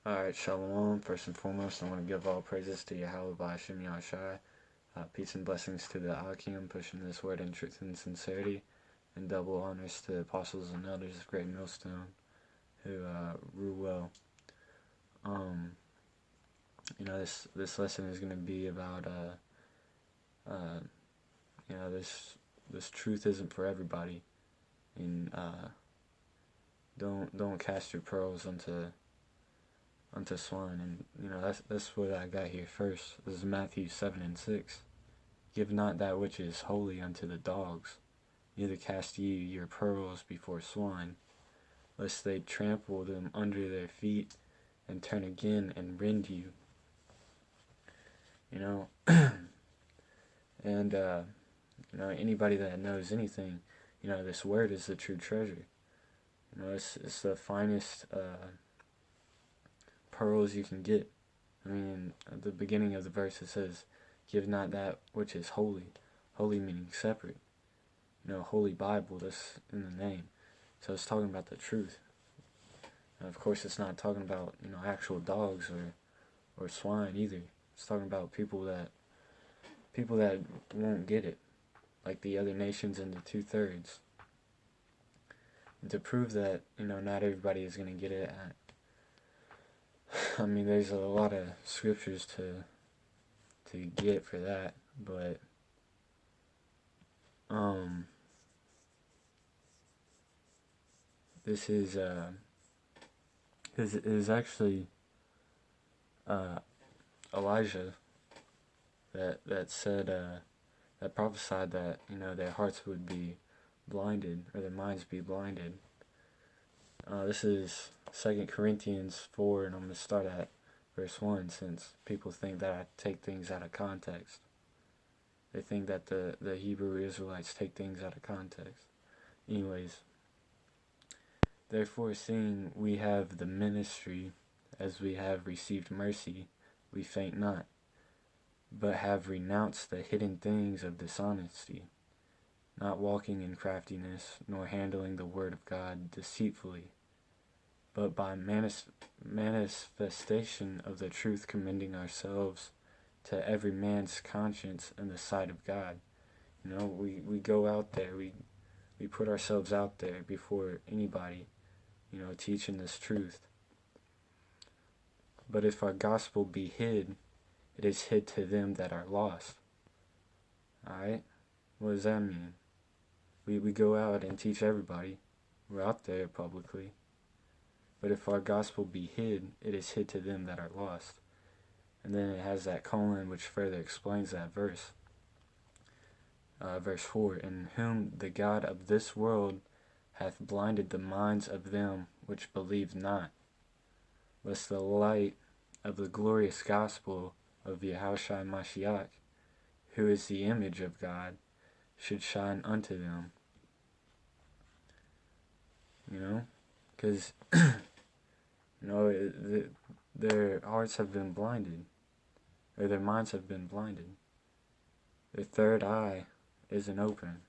Alright, Shalom. First and foremost, I want to give all praises to Yahweh Ba'Shem Yahushai. Peace and blessings to the Akim, pushing this word in truth and sincerity. And double honors to the apostles and elders of Great Millstone, who rule well. This lesson is going to be about, this truth isn't for everybody. And don't cast your pearls onto swine. And that's what I got here first. This is Matthew 7:6. Give not that which is holy unto the dogs, neither cast ye your pearls before swine, lest they trample them under their feet and turn again and rend you. And anybody that knows anything, this word is the true treasure. It's the finest pearls you can get. At the beginning of the verse it says, give not that which is holy. Holy meaning separate. Holy Bible, that's in the name. So it's talking about the truth. And of course it's not talking about, actual dogs or swine either. It's talking about people that won't get it, like the other nations in the 2/3. And to prove that, not everybody is going to get it, there's a lot of scriptures to get for that, but this is actually Elijah that said that prophesied that their hearts would be blinded, or their minds be blinded. This is 2 Corinthians 4, and I'm going to start at verse 1, since people think that I take things out of context. They think that the Hebrew Israelites take things out of context. Anyways, therefore, seeing we have the ministry, as we have received mercy, we faint not, but have renounced the hidden things of dishonesty, not walking in craftiness, nor handling the word of God deceitfully, but by manifestation of the truth, commending ourselves to every man's conscience in the sight of God. We go out there, we put ourselves out there before anybody, teaching this truth. But if our gospel be hid, it is hid to them that are lost. Alright? What does that mean? We go out and teach everybody. We're out there publicly. But if our gospel be hid, it is hid to them that are lost. And then it has that colon which further explains that verse. Verse 4, in whom the God of this world hath blinded the minds of them which believe not, lest the light of the glorious gospel of Yahushua Mashiach, who is the image of God, should shine unto them. Because their hearts have been blinded, or their minds have been blinded. Their third eye isn't open.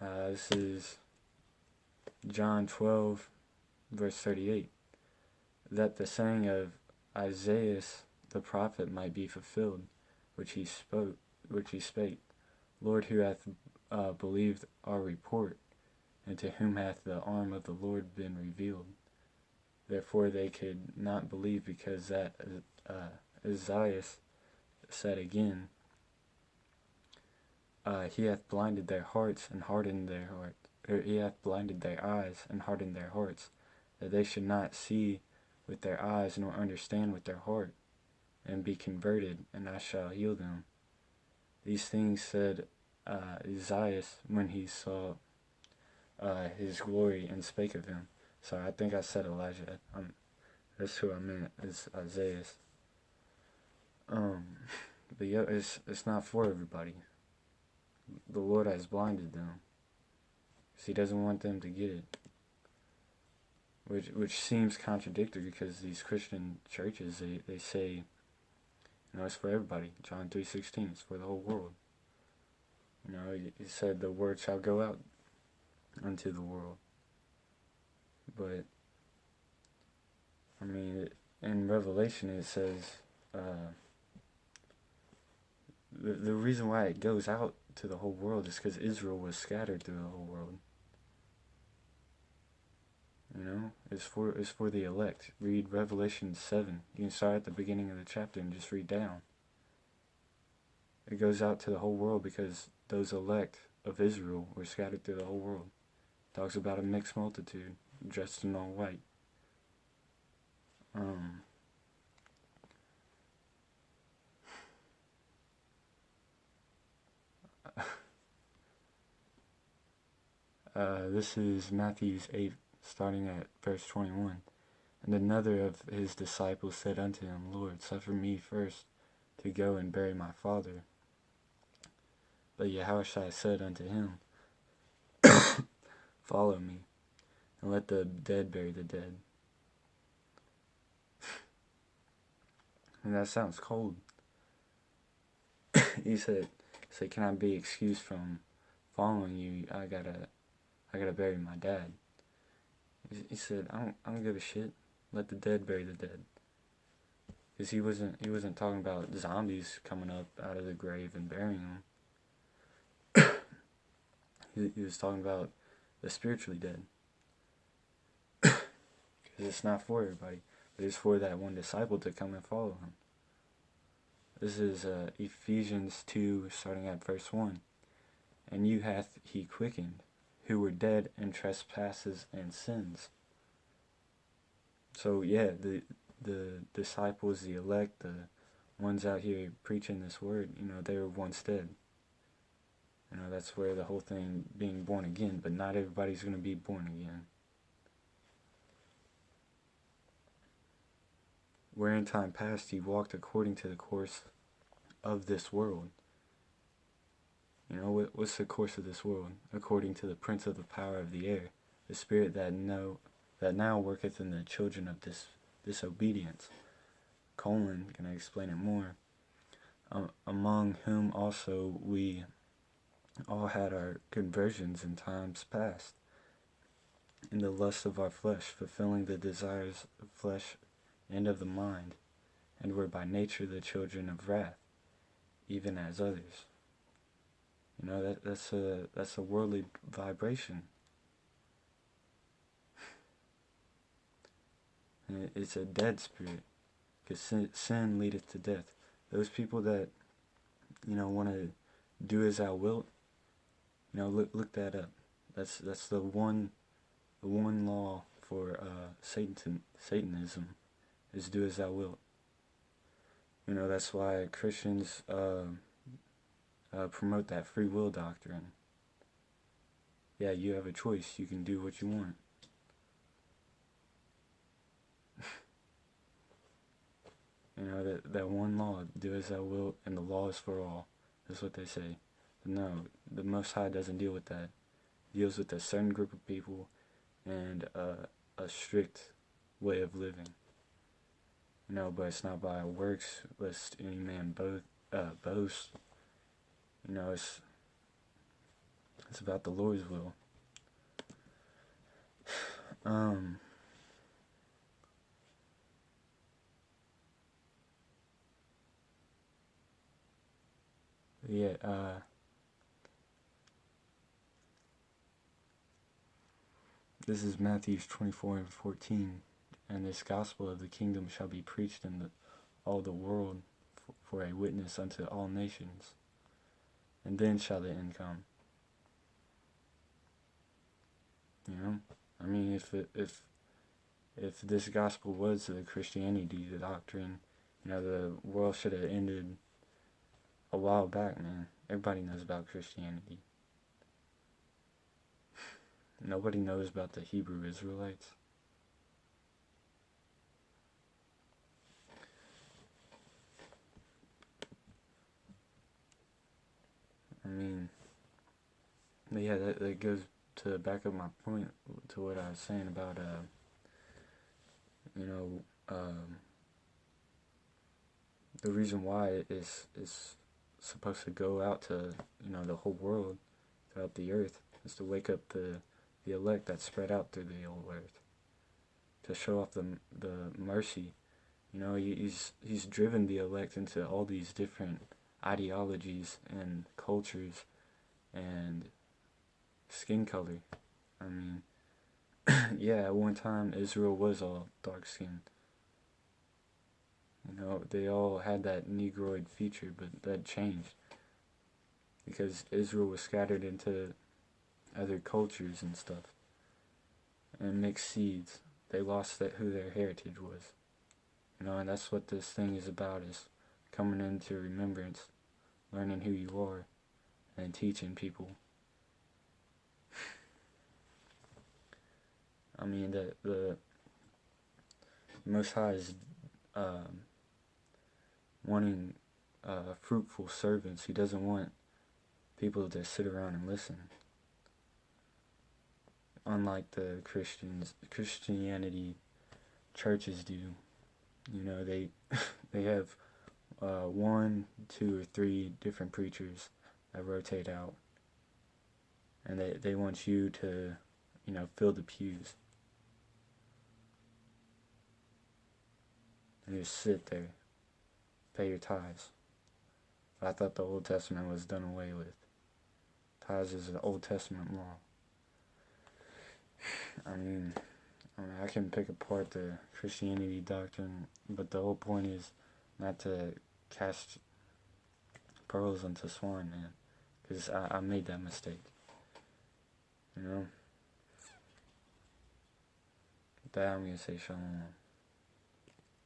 This is John 12, verse 38. That the saying of Isaiah the prophet might be fulfilled, which he spake, Lord, who hath believed our report, and to whom hath the arm of the Lord been revealed? Therefore they could not believe, because that Isaiah said again, he hath blinded their hearts and hardened their heart, or he hath blinded their eyes and hardened their hearts, that they should not see with their eyes nor understand with their heart, and be converted, and I shall heal them. These things said Isaiah when he saw his glory and spake of him. Sorry, I think I said Elijah. That's who I meant, is Isaiah. But yeah, it's not for everybody. The Lord has blinded them, because he doesn't want them to get it. Which seems contradictory, because these Christian churches, they say, it's for everybody. John 3:16, it's for the whole world. He said the word shall go out unto the world. But I mean, in Revelation it says the reason why it goes out to the whole world is because Israel was scattered through the whole world. You know, it's for the elect. Read Revelation 7. You can start at the beginning of the chapter and just read down. It goes out to the whole world because those elect of Israel were scattered through the whole world. It talks about a mixed multitude dressed in all white. This is Matthew's 8, starting at verse 21. And another of his disciples said unto him, Lord, suffer me first to go and bury my father. But Yahushua said unto him, Follow me, and let the dead bury the dead. And that sounds cold. He said, can I be excused from following you? I gotta bury my dad. He said, I don't give a shit. Let the dead bury the dead. Because he wasn't talking about zombies coming up out of the grave and burying them. He was talking about the spiritually dead. Because it's not for everybody, but it's for that one disciple to come and follow him. This is Ephesians 2, starting at verse 1. And you hath he quickened, who were dead in trespasses and sins. So yeah, the disciples, the elect, the ones out here preaching this word, they were once dead. That's where the whole thing being born again, but not everybody's going to be born again. Where in time past he walked according to the course of this world. What's the course of this world? According to the prince of the power of the air, the spirit that now worketh in the children of disobedience. Can I explain it more? Among whom also we all had our conversions in times past, in the lust of our flesh, fulfilling the desires of flesh and of the mind, and were by nature the children of wrath, even as others. That's a worldly vibration. And it's a dead spirit, because sin leadeth to death. Those people that want to do as thou wilt, look that up. That's the one law for Satanism, is do as thou wilt. That's why Christians promote that free will doctrine. Yeah, you have a choice. You can do what you want. That one law, do as thou wilt, and the law is for all. That's what they say. But no, the Most High doesn't deal with that. He deals with a certain group of people and a strict way of living. But it's not by works, lest any man boast. It's about the Lord's will. This is Matthew 24 and 14. And this gospel of the kingdom shall be preached in all the world for a witness unto all nations. And then shall the end come. If this gospel was the Christianity, the doctrine, the world should have ended a while back, man. Everybody knows about Christianity. Nobody knows about the Hebrew Israelites. That goes to back up my point to what I was saying about, the reason why it's supposed to go out to, the whole world, throughout the earth, is to wake up the elect that's spread out through the whole earth. to show off the mercy. He's driven the elect into all these different ideologies and cultures and skin color. I mean, yeah, at one time Israel was all dark skinned. They all had that Negroid feature, but that changed because Israel was scattered into other cultures and stuff and mixed seeds. They lost who their heritage was. And that's what this thing is about, is coming into remembrance, learning who you are, and teaching people. I mean, the Most High is wanting fruitful servants. He doesn't want people to sit around and listen. Unlike the Christianity churches do. They have 1, 2, or 3 different preachers that rotate out, and they want you to, fill the pews and just sit there, pay your tithes. But I thought the Old Testament was done away with. Tithes is an Old Testament law. I mean, I can pick apart the Christianity doctrine, but the whole point is not to cast pearls into swine, man. Because I made that mistake. With that, I'm going to say shalom.